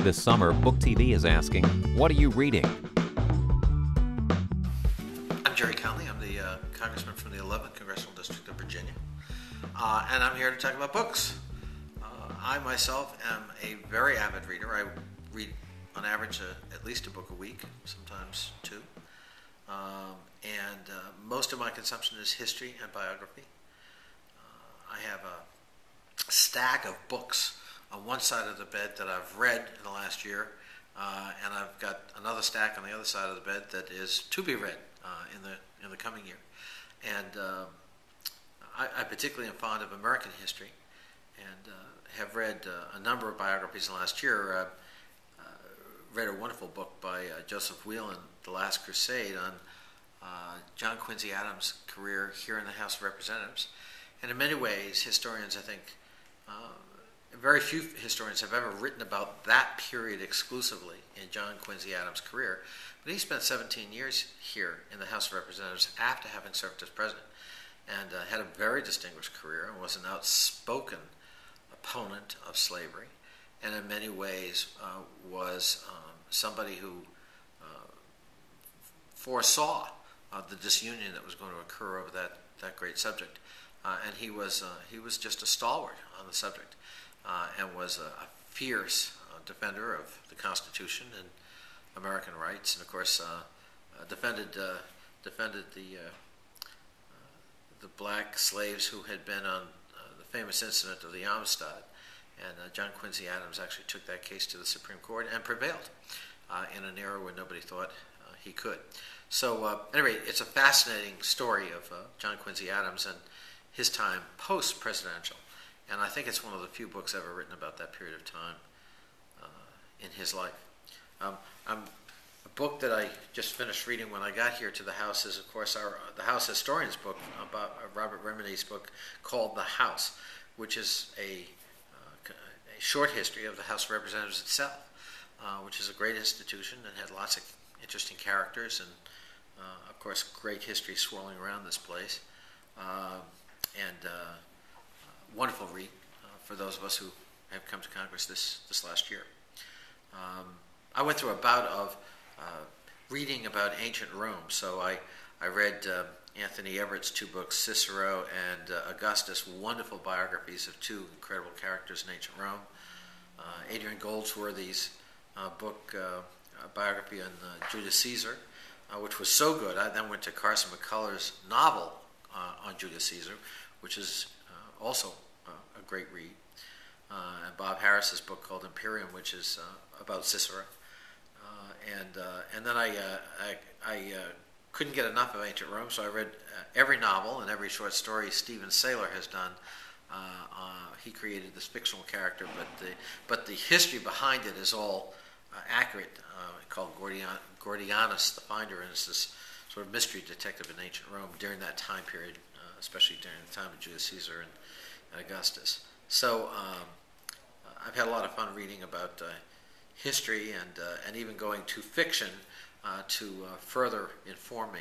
this summer, Book TV is asking, what are you reading? I'm Gerry Connolly. I'm the congressman from the 11th Congressional District of Virginia, and I'm here to talk about books. I myself am a very avid reader. I read on average at least a book a week, sometimes two, and most of my consumption is history and biography. I have a stack of books on one side of the bed that I've read in the last year, and I've got another stack on the other side of the bed that is to be read in the coming year. And I particularly am fond of American history, and have read a number of biographies in the last year. Read a wonderful book by Joseph Whelan, The Last Crusade, on John Quincy Adams' career here in the House of Representatives. And in many ways, historians, I think, very few historians have ever written about that period exclusively in John Quincy Adams' career. But he spent 17 years here in the House of Representatives after having served as president, and had a very distinguished career and was an outspoken opponent of slavery, and in many ways was somebody who foresaw the disunion that was going to occur over that great subject. And he was just a stalwart on the subject, and was a fierce defender of the Constitution and American rights, and of course defended the black slaves who had been on the famous incident of the Amistad. And John Quincy Adams actually took that case to the Supreme Court and prevailed in an era when nobody thought he could. So anyway, it's a fascinating story of John Quincy Adams and his time post-presidential. And I think it's one of the few books ever written about that period of time in his life. A book that I just finished reading when I got here to the House is, of course, the House historian's book about Robert Remedy's book called The House, which is a short history of the House of Representatives itself, which is a great institution and had lots of interesting characters and, of course, great history swirling around this place. And wonderful read for those of us who have come to Congress this last year. I went through a bout of reading about ancient Rome, so I read Anthony Everett's two books, Cicero and Augustus, wonderful biographies of two incredible characters in ancient Rome. Adrian Goldsworthy's book, biography on Julius Caesar, which was so good. I then went to Carson McCullers' novel on Julius Caesar, which is also a great read. And Bob Harris's book called Imperium, which is about Cicero. And then I couldn't get enough of ancient Rome, so I read every novel and every short story Stephen Saylor has done. He created this fictional character, but the history behind it is all accurate. Called Gordianus the Finder, and it's this sort of mystery detective in ancient Rome during that time period, especially during the time of Julius Caesar and Augustus. So I've had a lot of fun reading about history and even going to fiction to further inform me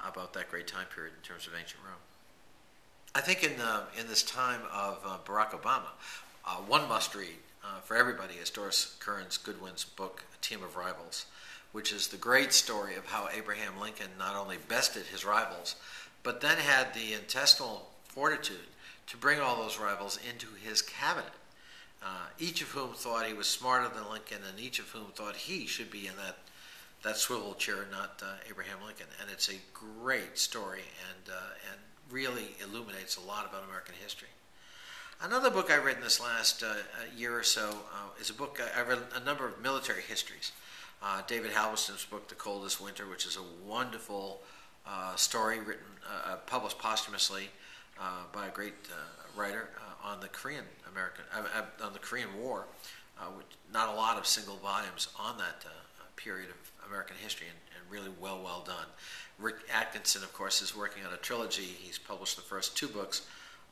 about that great time period in terms of ancient Rome. I think in this time of Barack Obama, one must read for everybody is Doris Kearns Goodwin's book, A Team of Rivals, which is the great story of how Abraham Lincoln not only bested his rivals, but then had the intestinal fortitude to bring all those rivals into his cabinet, each of whom thought he was smarter than Lincoln, and each of whom thought he should be in that swivel chair, not Abraham Lincoln. And it's a great story and really illuminates a lot about American history. Another book I read in this last year or so is a book, I read a number of military histories. David Halberstam's book, The Coldest Winter, which is a wonderful story written, published posthumously by a great writer on the Korean War. With not a lot of single volumes on that period of American history, and really well done. Rick Atkinson, of course, is working on a trilogy. He's published the first two books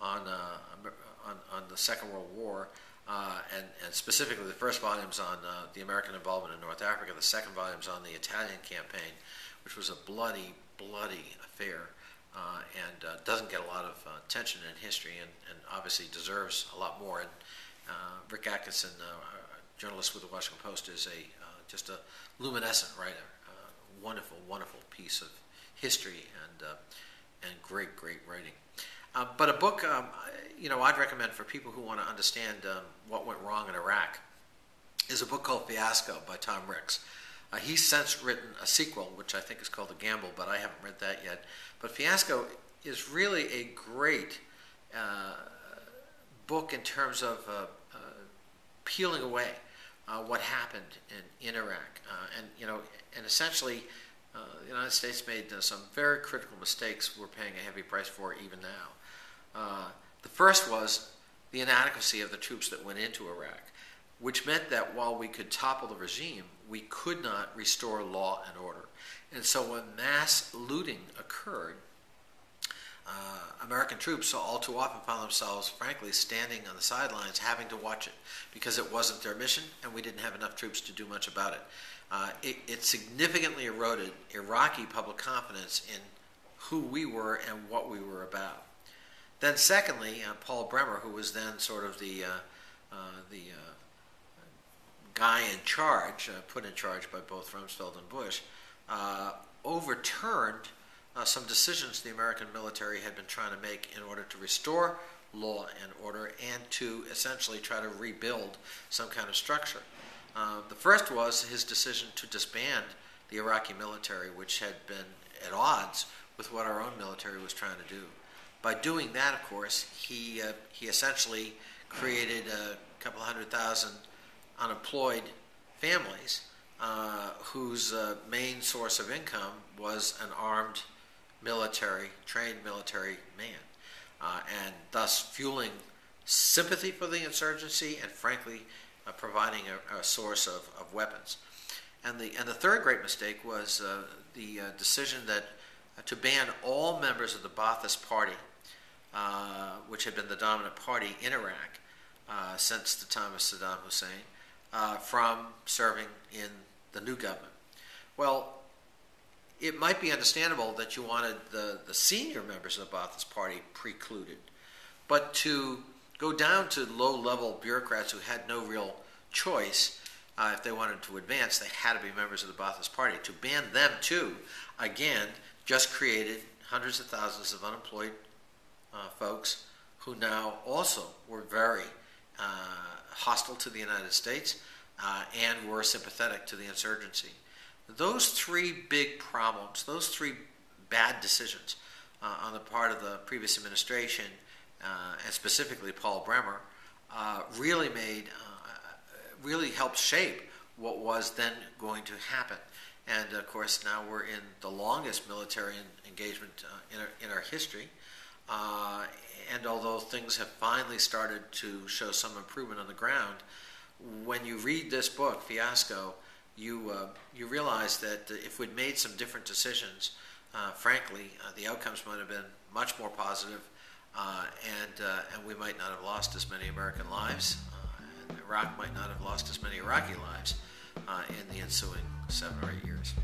on the Second World War, and specifically the first volume's on the American involvement in North Africa, the second volume's on the Italian campaign, which was a bloody affair, and doesn't get a lot of attention in history, and obviously deserves a lot more. And Rick Atkinson journalist with the Washington Post, is just a luminescent writer. Wonderful, wonderful piece of history and great writing. But a book, I'd recommend for people who want to understand what went wrong in Iraq is a book called Fiasco by Tom Ricks. He's since written a sequel, which I think is called The Gamble, but I haven't read that yet. But Fiasco is really a great book in terms of peeling away what happened in Iraq. And essentially, the United States made some very critical mistakes we're paying a heavy price for even now. The first was the inadequacy of the troops that went into Iraq, which meant that while we could topple the regime, we could not restore law and order. And so when mass looting occurred, American troops all too often found themselves, frankly, standing on the sidelines having to watch it because it wasn't their mission and we didn't have enough troops to do much about it. It significantly eroded Iraqi public confidence in who we were and what we were about. Then secondly, Paul Bremer, who was then sort of the guy in charge, put in charge by both Rumsfeld and Bush, overturned some decisions the American military had been trying to make in order to restore law and order and to essentially try to rebuild some kind of structure. The first was his decision to disband the Iraqi military, which had been at odds with what our own military was trying to do. By doing that, of course, he essentially created a couple 100,000 unemployed families whose main source of income was an armed trained military man, and thus fueling sympathy for the insurgency and, frankly, providing a source of weapons. And the third great mistake was the decision that to ban all members of the Ba'athist Party, which had been the dominant party in Iraq since the time of Saddam Hussein, from serving in the new government. Well, it might be understandable that you wanted the senior members of the Ba'athist Party precluded, but to go down to low-level bureaucrats who had no real choice, if they wanted to advance, they had to be members of the Ba'athist Party. To ban them too, again, just created hundreds of thousands of unemployed folks who now also were very hostile to the United States and were sympathetic to the insurgency. Those three big problems, those three bad decisions on the part of the previous administration, and specifically Paul Bremer, really helped shape what was then going to happen. And of course, now we're in the longest military engagement in our history. And although things have finally started to show some improvement on the ground, when you read this book, Fiasco, you realize that if we'd made some different decisions, frankly, the outcomes might have been much more positive, and we might not have lost as many American lives, and Iraq might not have lost as many Iraqi lives in the ensuing 7 or 8 years.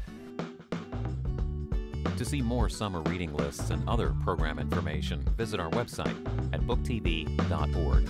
To see more summer reading lists and other program information, visit our website at booktv.org.